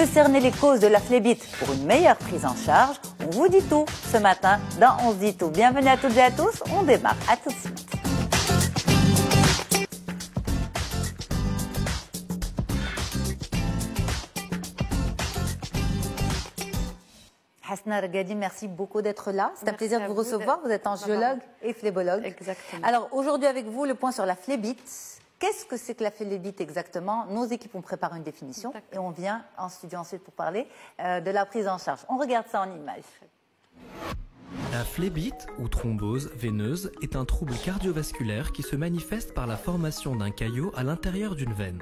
Mieux cerner les causes de la phlébite pour une meilleure prise en charge. On vous dit tout ce matin dans On se dit tout. Bienvenue à toutes et à tous. On démarre. À tout de suite. Hasna Regadi, merci beaucoup d'être là. C'est un plaisir de vous recevoir. Vous êtes angiologue et phlébologue. Exactement. Alors aujourd'hui avec vous, le point sur la phlébite. Qu'est-ce que c'est que la phlébite exactement? Nos équipes ont préparé une définition et on vient en studio ensuite pour parler de la prise en charge. On regarde ça en images. La phlébite ou thrombose veineuse est un trouble cardiovasculaire qui se manifeste par la formation d'un caillot à l'intérieur d'une veine.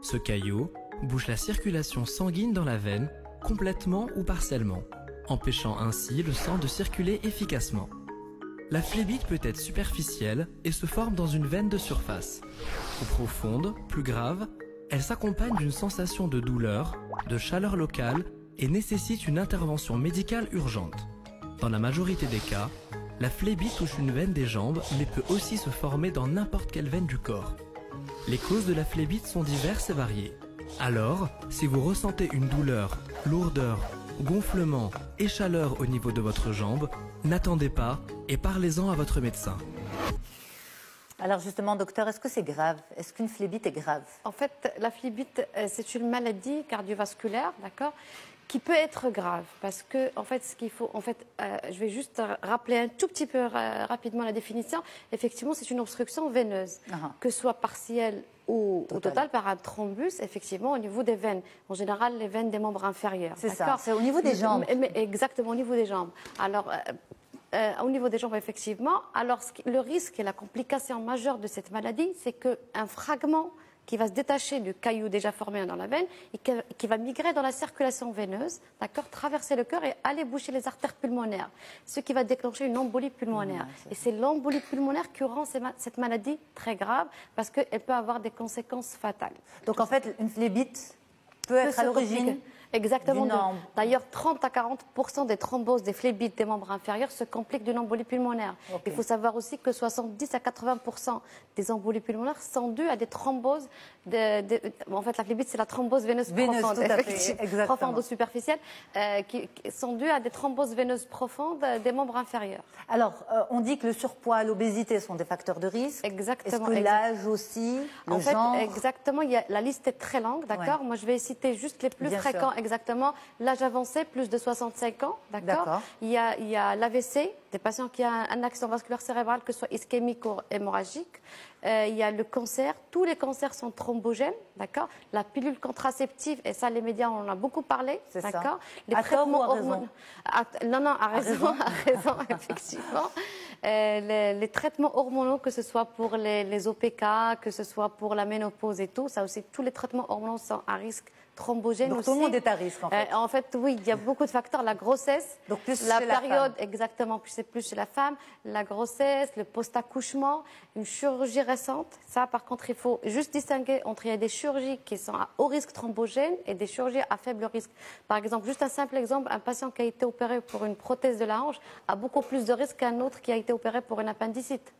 Ce caillot bouche la circulation sanguine dans la veine, complètement ou partiellement, empêchant ainsi le sang de circuler efficacement. La phlébite peut être superficielle et se forme dans une veine de surface. Ou profonde, plus grave, elle s'accompagne d'une sensation de douleur, de chaleur locale et nécessite une intervention médicale urgente. Dans la majorité des cas, la phlébite touche une veine des jambes mais peut aussi se former dans n'importe quelle veine du corps. Les causes de la phlébite sont diverses et variées. Alors, si vous ressentez une douleur, lourdeur, gonflement et chaleur au niveau de votre jambe, n'attendez pas et parlez-en à votre médecin. Alors justement, docteur, est-ce que c'est grave? Est-ce qu'une phlébite est grave? En fait, la phlébite, c'est une maladie cardiovasculaire, d'accord, qui peut être grave parce que, en fait, ce qu'il faut, je vais juste rappeler un tout petit peu rapidement la définition. Effectivement, c'est une obstruction veineuse, que ce soit partielle ou au total par un thrombus, effectivement, au niveau des veines. En général, les veines des membres inférieurs. C'est ça, c'est au niveau des jambes. Mais exactement, au niveau des jambes. Alors, au niveau des jambes, effectivement. Alors, le risque et la complication majeure de cette maladie, c'est qu'un fragment qui va se détacher du caillou déjà formé dans la veine et qui va migrer dans la circulation veineuse, d'accord, traverser le cœur et aller boucher les artères pulmonaires, ce qui va déclencher une embolie pulmonaire. Et c'est l'embolie pulmonaire qui rend cette maladie très grave parce qu'elle peut avoir des conséquences fatales. Donc en fait, une phlébite peut être à l'origine. Exactement. D'ailleurs, 30 à 40% des thromboses, des phlébites des membres inférieurs se compliquent d'une embolie pulmonaire. Il faut savoir aussi que 70 à 80% des embolies pulmonaires sont dues à des thromboses. En fait, la phlébite, c'est la thrombose veineuse profonde, profonde ou superficielle, qui sont dues à des thromboses veineuses profondes des membres inférieurs. Alors, on dit que le surpoids, l'obésité sont des facteurs de risque. Exactement. Est-ce que l'âge aussi, le genre? Exactement. La liste est très longue, d'accord. Moi, je vais citer juste les plus fréquents. Exactement. L'âge avancé, plus de 65 ans, d'accord. Il y a l'AVC, des patients qui ont un accident vasculaire cérébral, que ce soit ischémique ou hémorragique. Il y a le cancer. Tous les cancers sont thrombogènes, d'accord. La pilule contraceptive, et ça, les médias, on en a beaucoup parlé, d'accord. Les traitements hormonaux. Non, à raison, effectivement. Les traitements hormonaux, que ce soit pour les OPK, que ce soit pour la ménopause et tout, ça aussi, tous les traitements hormonaux sont à risque thrombogène. Donc aussi. Tout le monde est à risque en fait. En fait, oui, il y a beaucoup de facteurs. La grossesse, donc plus la chez période, la femme. exactement, puis c'est plus chez la femme, la grossesse, le post-accouchement, une chirurgie récente. Ça, par contre, il faut juste distinguer entre il y a des chirurgies qui sont à haut risque thrombogène et des chirurgies à faible risque. Par exemple, juste un simple exemple, un patient qui a été opéré pour une prothèse de la hanche a beaucoup plus de risque qu'un autre qui a été opéré pour une appendicite.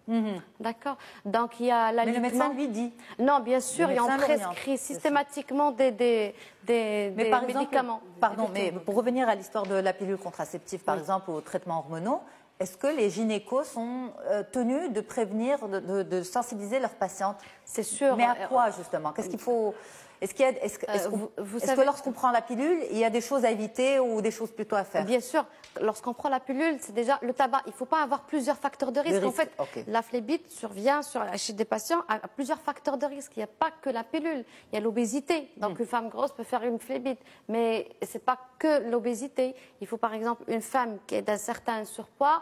D'accord. Donc il y a Mais le médecin lui dit. Non, bien sûr, et on prescrit systématiquement des médicaments. Pardon, mais pour revenir à l'histoire de la pilule contraceptive, par exemple, aux traitements hormonaux, est-ce que les gynécos sont tenus de prévenir, de sensibiliser leurs patientes? C'est sûr. Mais à quoi, justement? Qu'est-ce qu'il faut... Est-ce que lorsqu'on prend la pilule, il y a des choses à éviter ou des choses plutôt à faire? Bien sûr. Lorsqu'on prend la pilule, c'est déjà le tabac. Il ne faut pas avoir plusieurs facteurs de risque. En fait, la phlébite survient chez des patients à plusieurs facteurs de risque. Il n'y a pas que la pilule. Il y a l'obésité. Donc, une femme grosse peut faire une phlébite. Mais ce n'est pas que l'obésité. Il faut, par exemple, une femme qui est d'un certain surpoids,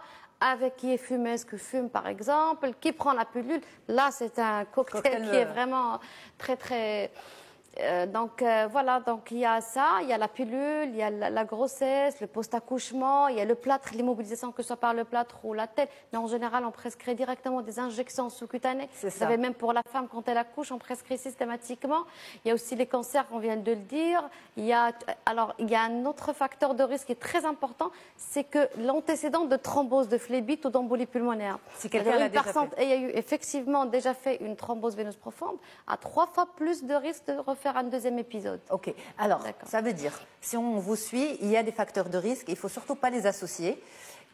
qui est fumeuse, que fume par exemple, qui prend la pilule. Là, c'est un cocktail qui est vraiment très, très... Voilà, donc il y a ça, il y a la pilule, il y a la grossesse, le post-accouchement, il y a le plâtre, l'immobilisation, que ce soit par le plâtre ou la tête. Mais en général, on prescrit directement des injections sous-cutanées. Vous savez, même pour la femme, quand elle accouche, on prescrit systématiquement. Il y a aussi les cancers, on vient de le dire. Il y a un autre facteur de risque qui est très important, c'est que l'antécédent de thrombose, de phlébite ou d'embolie pulmonaire. Si quelqu'un l'a déjà fait. Il y a eu effectivement déjà fait une thrombose veineuse profonde, a 3 fois plus de risque de refaire faire un deuxième épisode. Ok. Alors, ça veut dire, si on vous suit, il y a des facteurs de risque. Il ne faut surtout pas les associer.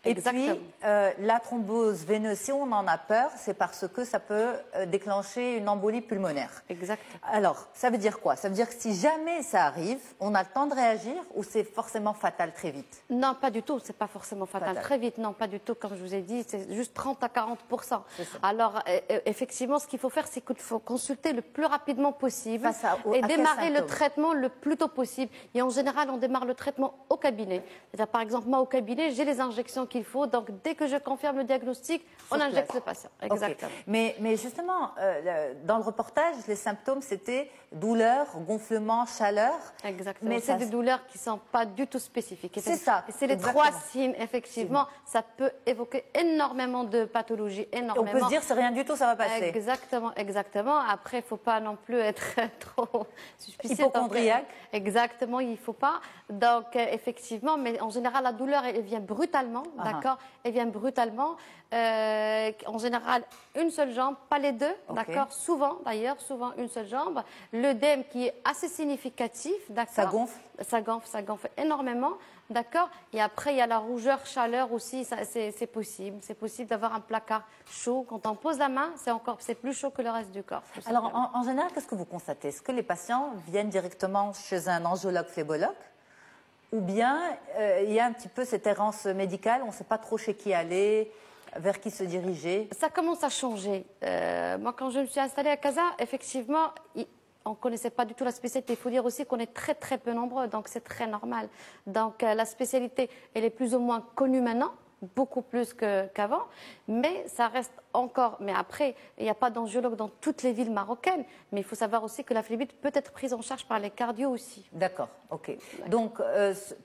Et Exactement. puis, la thrombose veineuse, si on en a peur, c'est parce que ça peut déclencher une embolie pulmonaire. Exactement. Alors, ça veut dire quoi? Ça veut dire que si jamais ça arrive, on a le temps de réagir ou c'est forcément fatal très vite? Non, pas du tout. C'est pas forcément fatal très vite. Non, pas du tout. Comme je vous ai dit, c'est juste 30 à 40%. Alors, effectivement, ce qu'il faut faire, c'est qu'il faut consulter le plus rapidement possible et démarrer le traitement le plus tôt possible. Et en général, on démarre le traitement au cabinet. C'est-à-dire, par exemple, moi, au cabinet, j'ai les injections qu'il faut. Donc, dès que je confirme le diagnostic, on injecte le patient. Exactement. Okay. Mais justement, dans le reportage, les symptômes, c'était douleur, gonflement, chaleur. Exactement. Mais c'est des douleurs qui ne sont pas du tout spécifiques. C'est ça. C'est les trois signes, effectivement. Ça peut évoquer énormément de pathologies, énormément. Et on peut se dire, c'est rien du tout, ça va passer. Exactement, exactement. Après, il ne faut pas non plus être trop suspicieux. Hypochondriaque. Exactement, il ne faut pas. Donc, effectivement, mais en général, la douleur, elle vient brutalement. D'accord, elle vient brutalement. En général, une seule jambe, pas les deux. D'accord, souvent d'ailleurs, souvent une seule jambe. L'œdème qui est assez significatif. D'accord. Ça gonfle. Ça gonfle énormément. D'accord. Et après, il y a la rougeur, chaleur aussi. C'est possible. C'est possible d'avoir un placard chaud. Quand on pose la main, c'est plus chaud que le reste du corps. Alors, en général, qu'est-ce que vous constatez? Est-ce que les patients viennent directement chez un angiologue phlébologue? Ou bien il y a un petit peu cette errance médicale, on ne sait pas trop chez qui aller, vers qui se diriger? Ça commence à changer. Moi, quand je me suis installée à Casa, effectivement, on ne connaissait pas du tout la spécialité. Il faut dire aussi qu'on est très, très peu nombreux, donc c'est très normal. Donc, la spécialité, elle est plus ou moins connue maintenant, beaucoup plus qu'avant, mais ça reste encore. Mais après, il n'y a pas d'angiologue dans toutes les villes marocaines, mais il faut savoir aussi que la phlébite peut être prise en charge par les cardios aussi. D'accord, ok. Donc,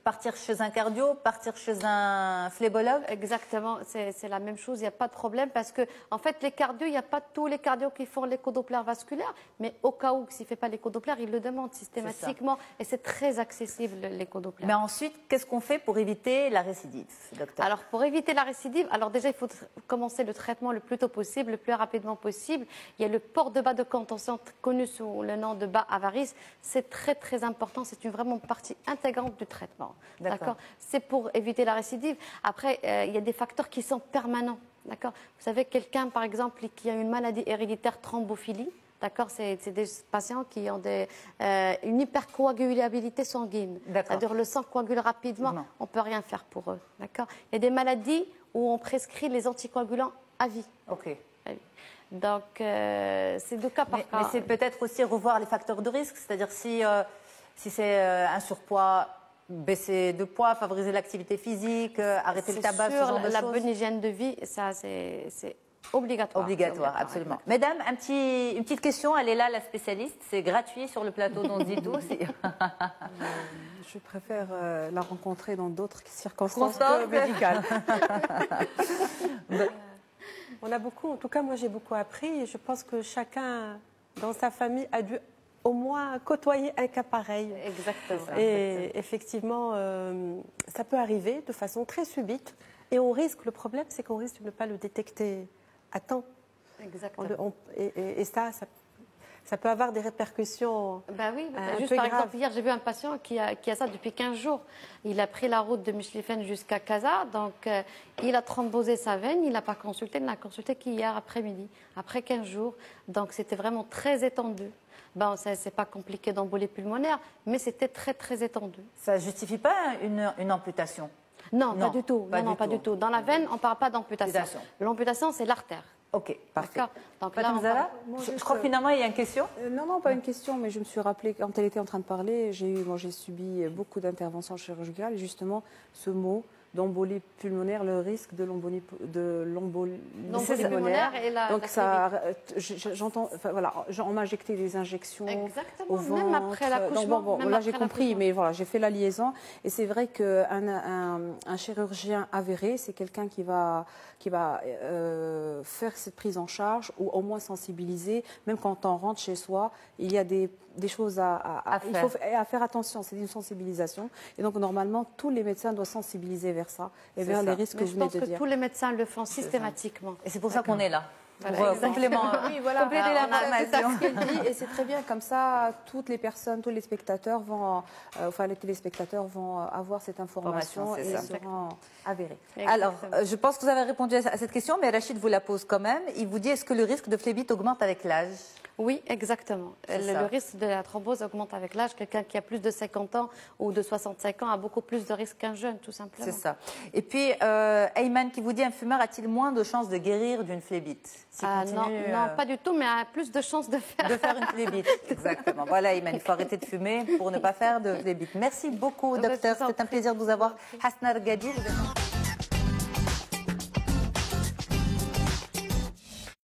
partir chez un cardio, partir chez un phlébologue? Exactement, c'est la même chose, il n'y a pas de problème, parce que, en fait, les cardios, il n'y a pas tous les cardios qui font l'échodoppler vasculaire, mais au cas où, s'il ne fait pas l'échodoppler, ils le demandent systématiquement, et c'est très accessible, l'échodoppler. Mais ensuite, qu'est-ce qu'on fait pour éviter la récidive, docteur? Alors, pour éviter la récidive, alors déjà, il faut commencer le traitement le plus tôt possible, le plus rapidement possible. Il y a le port de bas de contention connu sous le nom de bas avarice. C'est très, très important. C'est vraiment partie intégrante du traitement. D'accord. C'est pour éviter la récidive. Après, il y a des facteurs qui sont permanents. D'accord. Vous savez, quelqu'un, par exemple, qui a une maladie héréditaire thrombophilie, d'accord, c'est des patients qui ont une hypercoagulabilité sanguine. C'est-à-dire le sang coagule rapidement, on ne peut rien faire pour eux. D'accord. Il y a des maladies où on prescrit les anticoagulants à vie. Ok. Donc, c'est de cas par cas. Mais c'est peut-être aussi revoir les facteurs de risque, c'est-à-dire si c'est un surpoids, baisser de poids, favoriser l'activité physique, arrêter le tabac, ce genre de choses. La bonne hygiène de vie, ça, c'est obligatoire. Obligatoire, absolument. Mesdames, une petite question, elle est là, la spécialiste. C'est gratuit sur le plateau d'On dit tout. Je préfère la rencontrer dans d'autres circonstances que médicales. On a beaucoup, en tout cas, moi j'ai beaucoup appris et je pense que chacun dans sa famille a dû au moins côtoyer un cas pareil. Exactement. Et effectivement, ça peut arriver de façon très subite et on risque, le problème c'est qu'on risque de ne pas le détecter à temps. Exactement. Et ça peut avoir des répercussions. Ben oui, juste par exemple, hier, j'ai vu un patient qui a ça depuis 15 jours. Il a pris la route de Michelifène jusqu'à Casa, donc il a thrombosé sa veine, il n'a pas consulté, il n'a consulté qu'hier après-midi, après 15 jours. Donc c'était vraiment très étendu. Bon, c'est pas compliqué d'embolie pulmonaire, mais c'était très, très étendu. Ça ne justifie pas une amputation? Non, pas du tout. Pas du tout. Dans la veine, on ne parle pas d'amputation. L'amputation, c'est l'artère. Ok, parfait. Donc là, je crois que finalement, il y a une question. Non, pas une question, mais je me suis rappelé, quand elle était en train de parler, j'ai subi beaucoup d'interventions chirurgicales, et justement, ce mot d'embolie pulmonaire, le risque de l'embolie pulmonaire. Donc ça, j'entends, enfin, voilà, on m'a injecté des injections au ventre. Même après l'accouchement. Bon, là j'ai compris, mais voilà, j'ai fait la liaison. Et c'est vrai qu'un chirurgien avéré, c'est quelqu'un qui va faire cette prise en charge ou au moins sensibiliser. Même quand on rentre chez soi, il y a des choses à faire attention. C'est une sensibilisation. Et donc normalement, tous les médecins doivent sensibiliser vers ça et vers les risques que vous venez de dire. Je pense que tous les médecins le font systématiquement. Et c'est pour ça qu'on est là. pour complément. Oui, voilà. Compléter l'information. Et c'est très bien, comme ça, toutes les personnes, tous les spectateurs vont, les téléspectateurs vont avoir cette information et seront avérés. Alors, je pense que vous avez répondu à cette question, mais Rachid vous la pose quand même. Il vous dit, est-ce que le risque de phlébite augmente avec l'âge? Oui, exactement. Le risque de la thrombose augmente avec l'âge. Quelqu'un qui a plus de 50 ans ou de 65 ans a beaucoup plus de risques qu'un jeune, tout simplement. C'est ça. Et puis, Ayman qui vous dit, un fumeur a-t-il moins de chances de guérir d'une phlébite? Non, pas du tout, mais a plus de chances de faire une phlébite. Exactement. Voilà, Ayman, il faut arrêter de fumer pour ne pas faire de phlébite. Merci beaucoup, docteur. C'était un plaisir de vous avoir. Hasna Rgadi.